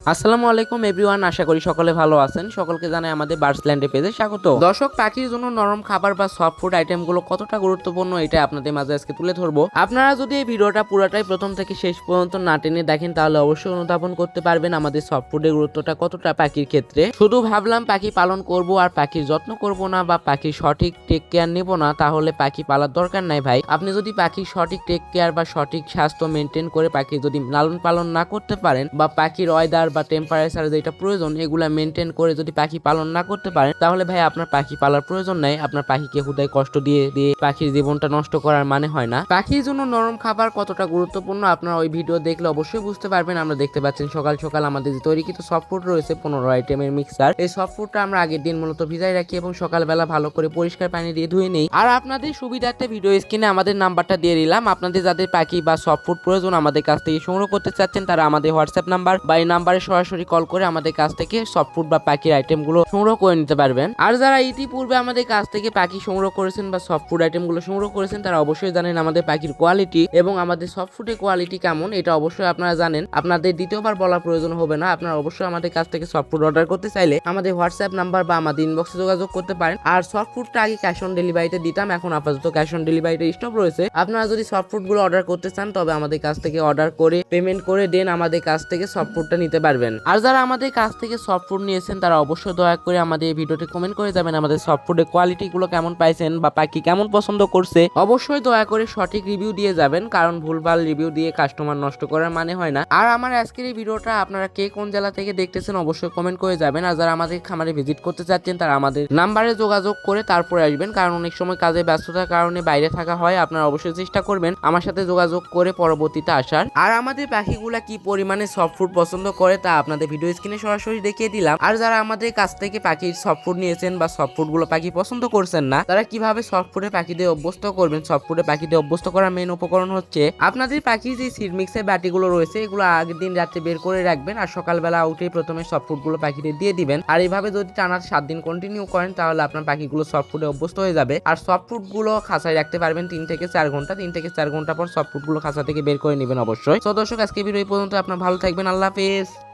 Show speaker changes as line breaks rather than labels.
আসসালামু আলাইকুম এভরিওয়ান, আশা করি সকলে ভালো আছেন। সকলকে জানাই আমাদের বার্ডসল্যান্ডে পেজে স্বাগত। দর্শক, পাখির জন্য নরম খাবার বা সফট ফুড আইটেমগুলো কতটা গুরুত্বপূর্ণ এটা আপনাদের মাঝে আজকে তুলে ধরবো। আপনারা যদি এই ভিডিওটা পুরোটাই প্রথম থেকে শেষ পর্যন্ত না টেনে দেখেন তাহলে অবশ্যই অনুধাবন করতে পারবেন আমাদের সফট ফুডের গুরুত্বটা কতটা পাখির ক্ষেত্রে। শুধু ভাবলাম পাখি পালন করব আর পাখির যত্ন করব না বা পাখির সঠিক টেক কেয়ার নেব না, তাহলে পাখি পালার দরকার নাই ভাই। আপনি যদি পাখির সঠিক টেক কেয়ার বা সঠিক স্বাস্থ্য মেনটেন করে পাখি যদি লালন পালন না করতে পারেন বা পাখির ওয়েদার বা টেম্পারেচার যেটা প্রয়োজন এগুলা মেনটেন করে যদি পাখি পালন না করতে পারেন, তাহলে ভাই আপনার পাখি পালার প্রয়োজন নাই। আপনার পাখিকে হুদায় কষ্ট দিয়ে দিয়ে পাখির জীবনটা নষ্ট করার মানে হয় না। পাখির জন্য নরম খাবার কতটা গুরুত্বপূর্ণ আপনারা ওই ভিডিও দেখলে অবশ্যই বুঝতে পারবেন। আমরা দেখতে পাচ্ছেন সকাল সকাল আমাদের যে তৈরিকৃত সফট ফুড রয়েছে 15 আইটেমের মিক্সার। এই সফট ফুডটা আমরা আগের দিন মূলত ভিজাই রাখি এবং সকালবেলা ভালো করে পরিষ্কার পানি দিয়ে ধুয়ে নেই। আর আপনাদের সুবিধার্থে ভিডিও স্ক্রিনে আমাদের নাম্বারটা দিয়ে দিলাম। আপনাদের যাদের পাখি বা সফট ফুড প্রয়োজন আমাদের কাছ থেকে সংগ্রহ করতে চাচ্ছেন, তারা আমাদের হোয়াটসঅ্যাপ নাম্বার বা এই নাম্বারে সরাসরি কল করে আমাদের কাছ থেকে সফট ফুড বা পাখির আইটেমগুলো সংগ্রহ করে নিতে পারবেন। আর যারা ইতিপূর্বে আমাদের কাছ থেকে পাখি সংগ্রহ করেছেন বা সফট ফুড আইটেমগুলো সংগ্রহ করেছেন, তারা অবশ্যই জানেন আমাদের পাখির কোয়ালিটি এবং আমাদের সফট ফুডের কোয়ালিটি কেমন। এটা অবশ্যই আপনারা জানেন, আপনাদের দ্বিতীয়বার বলার প্রয়োজন হবে না। আপনারা অবশ্যই আমাদের কাছ থেকে সফট ফুড অর্ডার করতে চাইলে আমাদের হোয়াটসঅ্যাপ নাম্বার বা আমাদের ইনবক্সে যোগাযোগ করতে পারেন। আর সফট ফুডটা আগে ক্যাশ অন ডেলিভারিতে দিতাম, এখন আপাতত ক্যাশ অন ডেলিভারিতে স্টপ রয়েছে। আপনারা যদি সফট ফুডগুলো অর্ডার করতে চান তবে আমাদের কাছ থেকে অর্ডার করে পেমেন্ট করে দেন আমাদের কাছ থেকে সফট ফুডটা নিতে পারবেন। আর যারা আমাদের কাছ থেকে সফট ফুড নিয়েছেন তারা অবশ্যই দয়া করে আমাদের এই ভিডিওতে কমেন্ট করে যাবেন আমাদের সফট ফুডের কোয়ালিটি গুলো কেমন পাইছেন বা পাখি কেমন পছন্দ করছে। অবশ্যই দয়া করে সঠিক রিভিউ দিয়ে যাবেন, কারণ ভুলভাল রিভিউ দিয়ে কাস্টমার নষ্ট করার মানে হয় না। আর আমার আজকের এই ভিডিওটা আপনারা কে কোন জেলা থেকে দেখতেছেন অবশ্যই কমেন্ট করে যাবেন। আর যারা আমাদের খামারে ভিজিট করতে চাচ্ছেন তারা আমাদের নাম্বারে যোগাযোগ করে তারপরে আসবেন, কারণ অনেক সময় কাজে ব্যস্ততার কারণে বাইরে থাকা হয়। আপনারা অবশ্যই চেষ্টা করবেন আমার সাথে যোগাযোগ করে পরবর্তীতে আসার। আর আমাদের পাখিগুলা কি পরিমাণে সফট ফুড পছন্দ করে তা আপনাদের ভিডিও স্ক্রিনে সরাসরি দেখিয়ে দিলাম। আর যারা আমাদের কাছ থেকে পাখির সফট ফুড নিয়েছেন বা সফট ফুড গুলো পাখি পছন্দ করছেন না, তারা কিভাবে সফট ফুডে পাখিদের অভ্যস্ত করবেন। সফট ফুডে পাখিদের অভ্যস্ত করার মেন উপকরণ হচ্ছে আপনাদের পাখির যে সিড মিক্সের বাটিগুলো রয়েছে এগুলো আগের দিন রাতে বের করে রাখবেন আর সকালবেলা উঠে প্রথমে সফট ফুড গুলো পাখিদের দিয়ে দিবেন। আর এইভাবে যদি টানা 7 দিন কন্টিনিউ করেন তাহলে আপনার পাখিগুলো সফট ফুডে অভ্যস্ত হয়ে যাবে। আর সফট ফুড গুলো খাঁচায় রাখতে পারবেন 3 থেকে 4 ঘন্টা। 3 থেকে 4 ঘন্টা পর সফট ফুড গুলো খাঁচা থেকে বের করে নেবেন অবশ্যই। তো দর্শক, আজকে ভিডিও এই পর্যন্ত। আপনার ভালো থাকবেন, আল্লাহ হাফেজ।